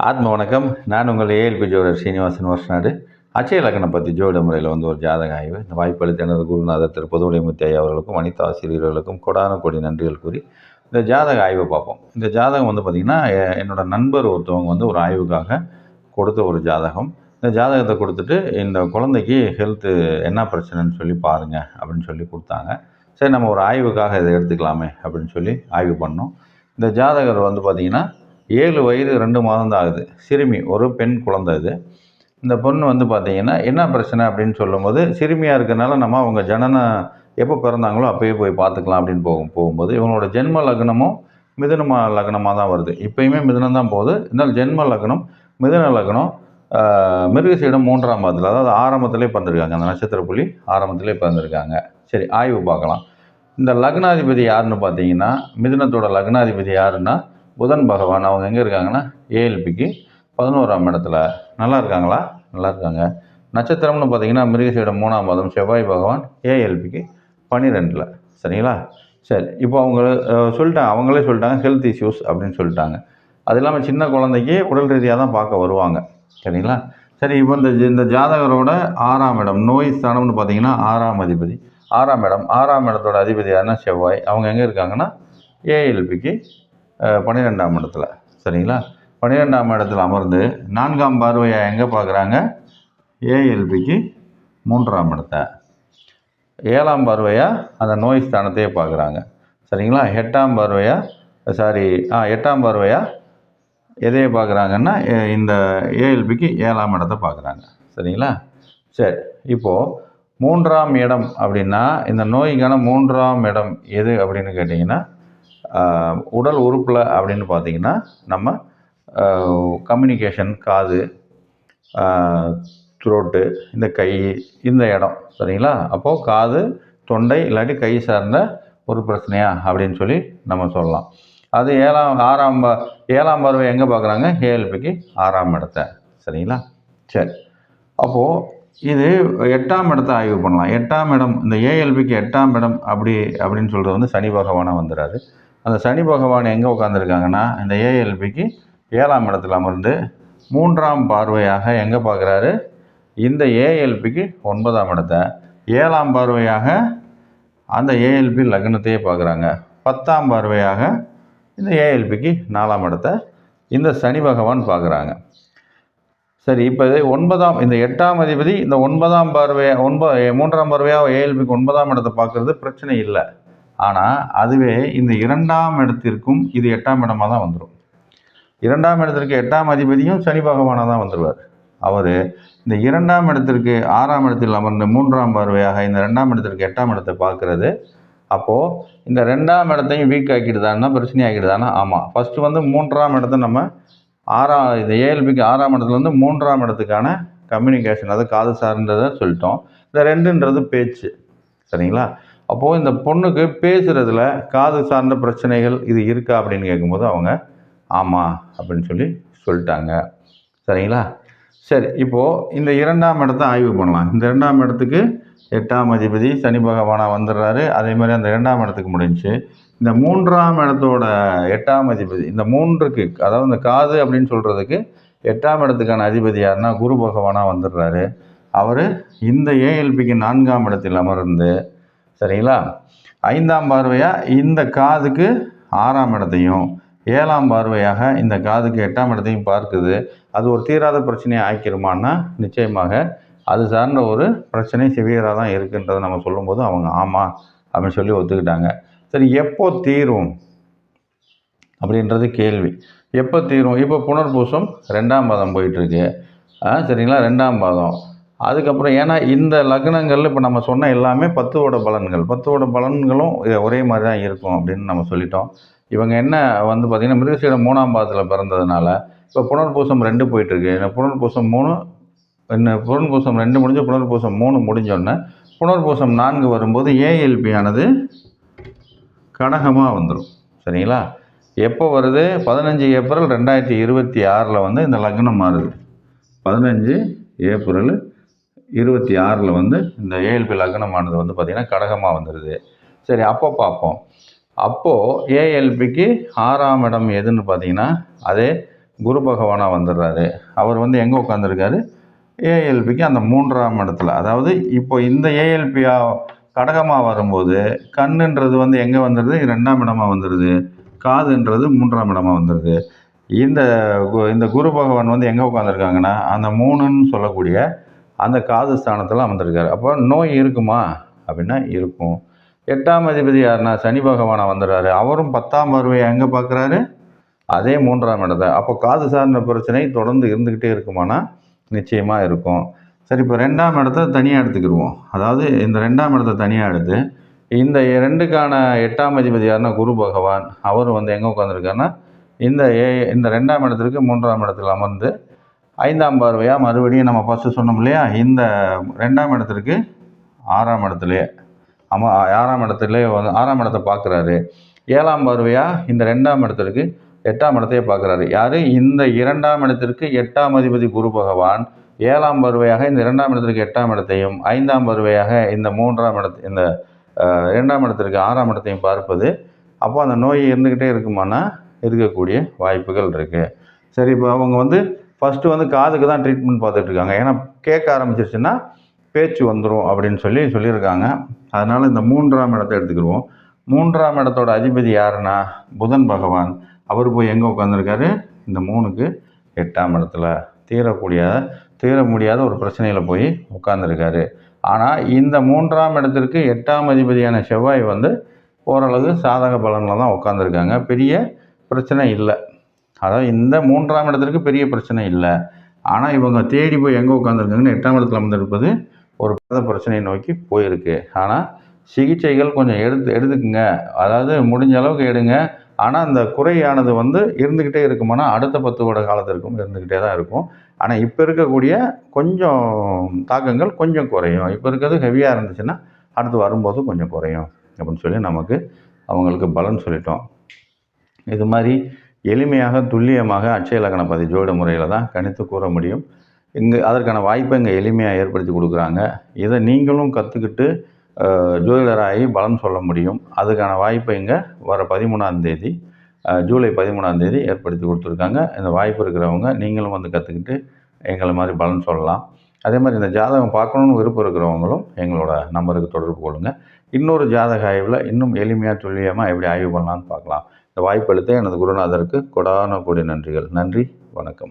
ஆத்ம வணக்கம். நான் உங்கள் ஏஎல்பி ஜோடர் ஸ்ரீனிவாசன் வருஷநாடு. அச்சய லக்னம் பற்றி ஜோட முறையில் ஒரு ஜாதக ஆய்வு. இந்த வாய்ப்பளித்த எனது குருநாதர் திரு பொதுவுடைமுத்தி ஐயா அவர்களுக்கும் அனைத்து ஆசிரியர்களுக்கும் கொடான கொடி நன்றிகள் கூறி இந்த ஜாதக ஆய்வை பார்ப்போம். இந்த ஜாதகம் பார்த்திங்கன்னா என்னோட நண்பர் ஒருத்தவங்க ஒரு ஆய்வுக்காக கொடுத்த ஒரு ஜாதகம். இந்த ஜாதகத்தை கொடுத்துட்டு இந்த குழந்தைக்கு ஹெல்த்து என்ன பிரச்சனைன்னு சொல்லி பாருங்கள் அப்படின்னு சொல்லி கொடுத்தாங்க. சரி, நம்ம ஒரு ஆய்வுக்காக இதை எடுத்துக்கலாமே அப்படின்னு சொல்லி ஆய்வு பண்ணோம். இந்த ஜாதகர் பார்த்திங்கன்னா 7 வயது 2 மாதம் தான் ஆகுது. சிறுமி, ஒரு பெண் குழந்தை இது. இந்த பொண்ணு பார்த்திங்கன்னா என்ன பிரச்சனை அப்படின்னு சொல்லும்போது, சிறுமியாக இருக்கிறனால நம்ம அவங்க ஜனனம் எப்போ பிறந்தாங்களோ அப்போயே போய் பார்த்துக்கலாம் அப்படின்னு போகும்போது இவங்களோட ஜென்ம லக்னமும் மிதுன லக்னமாக தான் வருது. இப்போயுமே மிதுனம் தான் போகுது. இருந்தாலும் ஜென்ம லக்னம் மிதுன லக்னம் மிருகசீடம் 3ஆம் பாதத்தில், அதாவது ஆரம்பத்திலே பிறந்திருக்காங்க. அந்த நட்சத்திர புள்ளி ஆரம்பத்திலே பிறந்திருக்காங்க. சரி, ஆய்வு பார்க்கலாம். இந்த லக்னாதிபதி யாருன்னு பார்த்தீங்கன்னா, மிதுனத்தோட லக்னாதிபதி யாருன்னா புதன் பகவான். அவங்க எங்கே இருக்காங்கன்னா ஏஎல்பிக்கு 11ஆம் இடத்துல. நல்லா இருக்காங்களா? நல்லா இருக்காங்க. நட்சத்திரம்னு பார்த்தீங்கன்னா மிருகசீடம் 3ஆம் பாதம். செவ்வாய் பகவான் ஏஎல்பிக்கு 12ல். சரிங்களா? சரி, இப்போ அவங்களே சொல்லிட்டாங்க ஹெல்த் இஷ்யூஸ் அப்படின்னு சொல்லிட்டாங்க. அது இல்லாமல் சின்ன குழந்தைக்கு உடல் ரீதியாக தான் பார்க்க வருவாங்க. சரிங்களா? சரி, இப்போ இந்த ஜாதகரோட 6ஆம் இடம் நோய் ஸ்தானம்னு பார்த்தீங்கன்னா 6ஆம் அதிபதி. 6ஆம் இடம், 6ஆம் இடத்தோட அதிபதி யாருன்னா செவ்வாய். அவங்க எங்கே இருக்காங்கன்னா ஏஎல்பிக்கு 12ஆம் இடத்துல. சரிங்களா? 12ஆம் இடத்துல அமர்ந்து 4ஆம் பார்வையாக எங்கே பார்க்குறாங்க? ஏஎல்பிக்கு 3ஆம் இடத்தை. 7ஆம் பார்வையாக அந்த நோய் ஸ்தானத்தையே பார்க்குறாங்க. சரிங்களா? 8ஆம் பார்வையாக எதையே பார்க்குறாங்கன்னா இந்த ஏஎல்பிக்கு 7ஆம் இடத்தை பார்க்குறாங்க. சரிங்களா? சரி, இப்போது 3ஆம் இடம் அப்படின்னா இந்த நோய்க்கான 3ஆம் இடம் எது அப்படின்னு கேட்டிங்கன்னா உடல் உறுப்பில் அப்படின்னு பார்த்திங்கன்னா நம்ம கம்யூனிகேஷன், காது, த்ரோட்டு, இந்த கை, இந்த இடம். சரிங்களா? அப்போது காது, தொண்டை இல்லாட்டி கை சார்ந்த ஒரு பிரச்சனையா அப்படின்னு சொல்லி நம்ம சொல்லலாம். அது 7ஆம் பார்வை எங்கே பார்க்குறாங்க? ஏஎல்பிக்கு 6ஆம் இடத்தை. சரிங்களா? சரி, அப்போது இது 8ஆம் இடத்தை ஆய்வு பண்ணலாம். 8ஆம் இடம், இந்த ஏஎல்பிக்கு 8ஆம் இடம் அப்படின்னு சொல்கிறது சனி பகவானாக வந்துடுறாரு. அந்த சனி பகவான் எங்கே உட்காந்துருக்காங்கன்னா இந்த ஏஎல்பிக்கு 7ஆம் இடத்துல அமர்ந்து 3ஆம் பார்வையாக எங்கே பார்க்குறாரு? இந்த ஏஎல்பிக்கு 9ஆம் இடத்தை. 7ஆம் பார்வையாக அந்த ஏஎல்பி லக்னத்தையே பார்க்குறாங்க. 10ஆம் பார்வையாக இந்த ஏஎல்பிக்கு 4ஆம் இடத்தை இந்த சனி பகவான் பார்க்குறாங்க. சரி, இப்போ இந்த 8ஆம் அதிபதி இந்த 3ஆம் பார்வையாக ஏஎல்பிக்கு 9ஆம் இடத்தை பார்க்குறது பிரச்சனை இல்லை. ஆனால் அதுவே இந்த 2ஆம் இடத்திற்கும் இது 8ஆம் இடமாக தான் வந்துடும். 2ஆம் இடத்திற்கு 8ஆம் அதிபதியும் சனி பகவானாக தான் வந்துடுவார். அவர் இந்த 2ஆம் இடத்திற்கு 6ஆம் இடத்தில் அமர்ந்த 3ஆம் பார்வையாக இந்த 2ஆம் இடத்திற்கு 8ஆம் இடத்தை பார்க்குறது. அப்போது இந்த 2ஆம் இடத்தையும் வீக் ஆக்கிடுதான்னா, பிரச்சனை ஆக்கிடுதானா? ஆமாம். ஃபஸ்ட்டு 3ஆம் இடத்தை நம்ம இந்த ஏஎல்பிக்கு 6ஆம் இடத்துல 3ஆம் இடத்துக்கான கம்யூனிகேஷன், அது காது சார்ந்ததை சொல்லிட்டோம். இந்த 2ன்றது பேச்சு. சரிங்களா? அப்போது இந்த பொண்ணுக்கு பேசுகிறதுல காது சார்ந்த பிரச்சனைகள் இது இருக்கா அப்படின்னு கேட்கும்போது அவங்க ஆமாம் அப்படின்னு சொல்லிட்டாங்க. சரிங்களா? சரி, இப்போது இந்த 2ஆம் இடத்தை ஆய்வு பண்ணலாம். இந்த 2ஆம் இடத்துக்கு 8ஆம் அதிபதி சனி பகவானாக வந்துடுறாரு. அதே மாதிரி அந்த 2ஆம் இடத்துக்கு முடிஞ்சு இந்த 3ஆம் இடத்தோட 8ஆம் அதிபதி, இந்த 3க்கு, அதாவது இந்த காது அப்படின்னு சொல்கிறதுக்கு 8ஆம் இடத்துக்கான அதிபதி யாருன்னா குரு பகவானாக வந்துடுறாரு. அவர் இந்த ஏஎல்பிக்கு 4ஆம் இடத்தில் அமர்ந்து, சரிங்களா, 5ஆம் பார்வையாக இந்த காதுக்கு 6ஆம் இடத்தையும் 7ஆம் பார்வையாக இந்த காதுக்கு 8ஆம் இடத்தையும் பார்க்குது. அது ஒரு தீராத பிரச்சனையை ஆக்கிருமான்னா நிச்சயமாக அது சார்ந்த ஒரு பிரச்சனை சிவியராக தான் இருக்குன்றதை நம்ம சொல்லும்போது அவங்க ஆமாம் அப்படின்னு சொல்லி ஒத்துக்கிட்டாங்க. சரி, எப்போ தீரும் அப்படின்றது கேள்வி. எப்போ தீரும்? இப்போ புனர்பூசம் 2ஆம் பாதம் போயிட்டுருக்கு. சரிங்களா? 2ஆம் பாதம். அதுக்கப்புறம் ஏன்னா இந்த லக்னங்கள் இப்போ நம்ம சொன்ன எல்லாமே 10ஓட பலன்கள். 10ஓட பலன்களும் ஒரே மாதிரி தான் இருக்கும் அப்படின்னு நம்ம சொல்லிட்டோம். இவங்க என்ன பார்த்திங்கன்னா மிருகசீடம் 3ஆம் பாதத்தில் பிறந்ததுனால இப்போ புனர்பூசம் 2 போயிட்டுருக்கு. புனர்பூசம் 2 முடிஞ்சு புனர்பூசம் 3 முடிஞ்சோடனே புனர்பூசம் 4 வரும்போது ஏஎல்பி ஆனது கடகமாக வந்துடும். சரிங்களா? எப்போ வருது? 15 ஏப்ரல் 2026 இந்த லக்னம் மாறுது. 15 ஏப்ரல் 26 இந்த ஏஎல்பி லக்னமானது பார்த்திங்கன்னா கடகமாக வந்துடுது. சரி, அப்போ பார்ப்போம். அப்போது ஏஎல்பிக்கு 6ஆம் இடம் எதுன்னு பார்த்தீங்கன்னா அதே குரு பகவானாக வந்துடுறாரு. அவர் வந்து எங்கே உட்காந்துருக்காரு, ஏஎல்பிக்கு அந்த 3ஆம் இடத்துல. அதாவது இப்போ இந்த ஏஎல்பியா கடகமாக வரும்போது கண்ணுன்றது வந்து எங்கே வந்துடுது, 2ஆம் இடமா வந்துடுது. காதுன்றது 3ஆம் இடமா வந்துடுது. இந்த குரு பகவான் வந்து எங்கே உட்காந்துருக்காங்கன்னா அந்த 3ன்னு சொல்லக்கூடிய அந்த காது ஸ்தானத்தில் அமர்ந்திருக்காரு. அப்போ நோய் இருக்குமா அப்படின்னா இருக்கும். 8ஆம் அதிபதி யாருன்னா சனி பகவானை வந்துடுறாரு. அவரும் 10ஆம் பார்வையை எங்கே பார்க்குறாரு, அதே 3ஆம் இடத்தை. அப்போ காது சார்ந்த பிரச்சனை தொடர்ந்து இருந்துக்கிட்டே இருக்குமானா நிச்சயமாக இருக்கும். சரி, இப்போ 2ஆம் இடத்த தனியாக எடுத்துக்கிடுவோம். அதாவது இந்த 2ஆம் இடத்த தனியாக எடுத்து இந்த 2க்கான 8ஆம் அதிபதி யாருன்னா குரு பகவான், அவர் வந்து எங்கே உட்காந்துருக்காருன்னா இந்த 2ஆம் இடத்திற்கு 3ஆம் இடத்தில் அமர்ந்து 5ஆம் பார்வையாக மறுபடியும் நம்ம ஃபஸ்ட்டு சொன்னோம் இல்லையா, இந்த 2ஆம் இடத்திற்கு 6ஆம் இடத்துலையே 6ஆம் இடத்துலேயே வந்து 6ஆம் இடத்தை பார்க்குறாரு. 7ஆம் பார்வையாக இந்த 2ஆம் இடத்திற்கு 8ஆம் இடத்தையே பார்க்குறாரு. யார், இந்த 2ஆம் இடத்திற்கு 8ஆம் அதிபதி குரு பகவான் 7ஆம் பார்வையாக இந்த 2ஆம் இடத்திற்கு 8ஆம் இடத்தையும் 5ஆம் பார்வையாக இந்த 3ஆம் இடத்து இந்த 2ஆம் இடத்திற்கு 6ஆம் இடத்தையும் பார்ப்பது. அப்போ அந்த நோய் இருந்துக்கிட்டே இருக்குமானா இருக்கக்கூடிய வாய்ப்புகள் இருக்குது. சரி, இப்போ அவங்க வந்து ஃபஸ்ட்டு வந்து காதுக்கு தான் ட்ரீட்மெண்ட் பார்த்துட்ருக்காங்க. ஏன்னா கேட்க ஆரம்பிச்சிருச்சுன்னா பேச்சு வந்துடும் அப்படின்னு சொல்லியிருக்காங்க. அதனால் இந்த 3ஆம் இடத்தை எடுத்துக்கிடுவோம். 3ஆம் இடத்தோட அதிபதி யாருன்னா புதன் பகவான். அவர் போய் எங்கே உட்காந்துருக்காரு, இந்த 3க்கு 8ஆம் இடத்துல தீர முடியாத ஒரு பிரச்சனையில் போய் உட்காந்துருக்காரு. ஆனால் இந்த 3ஆம் இடத்திற்கு 8ஆம் அதிபதியான செவ்வாய் வந்து ஓரளவு சாதக பலனில் தான் உட்காந்துருக்காங்க. பெரிய பிரச்சனை இல்லை. அதாவது இந்த 3ஆம் இடத்திற்கு பெரிய பிரச்சனை இல்லை. ஆனால் இவங்க தேடி போய் எங்கே உட்காந்துருக்காங்கன்னு 8ஆம் இடத்துல அமர்ந்திருப்பது ஒரு பிரச்சனையை நோக்கி போயிருக்கு. ஆனால் சிகிச்சைகள் கொஞ்சம் எடுத்துக்குங்க. அதாவது முடிஞ்ச அளவுக்கு எடுங்க. ஆனால் அந்த குறையானது வந்து இருந்துக்கிட்டே இருக்குமானா அடுத்த 10 வருட காலத்திற்கும் இருந்துக்கிட்டே தான் இருக்கும். ஆனால் இப்போ இருக்கக்கூடிய கொஞ்சம் தாக்கங்கள் கொஞ்சம் குறையும். இப்போ இருக்கிறது ஹெவியாக இருந்துச்சுன்னா அடுத்து வரும்போது கொஞ்சம் குறையும் அப்படின்னு சொல்லி நமக்கு அவங்களுக்கு பலன் சொல்லிட்டோம். இது மாதிரி எளிமையாக துல்லியமாக அட்சய லக்ன பதி ஜோதிட முறையில் தான் கணித்து கூற முடியும். அதற்கான வாய்ப்பை இங்கே எளிமையாக ஏற்படுத்தி கொடுக்குறாங்க. இதை நீங்களும் கற்றுக்கிட்டு ஜோதிடராகி பலன் சொல்ல முடியும். அதுக்கான வாய்ப்பை இங்கே வர 13ஆம் தேதி ஜூலை 13ஆம் தேதி ஏற்படுத்தி கொடுத்துருக்காங்க. இந்த வாய்ப்பு இருக்கிறவங்க நீங்களும் வந்து கற்றுக்கிட்டு எங்களை மாதிரி பலன் சொல்லலாம். அதே மாதிரி இந்த ஜாதகம் பார்க்கணுன்னு விருப்பம் இருக்கிறவங்களும் எங்களோட நம்பருக்கு தொடர்பு கொள்ளுங்கள். இன்னொரு ஜாதக ஆய்வில் இன்னும் எளிமையாக துல்லியமாக எப்படி ஆய்வு பண்ணலான்னு பார்க்கலாம். இந்த வாய்ப்பு அளித்த எனது குருநாதருக்கு கொடான கோடி நன்றிகள். நன்றி, வணக்கம்.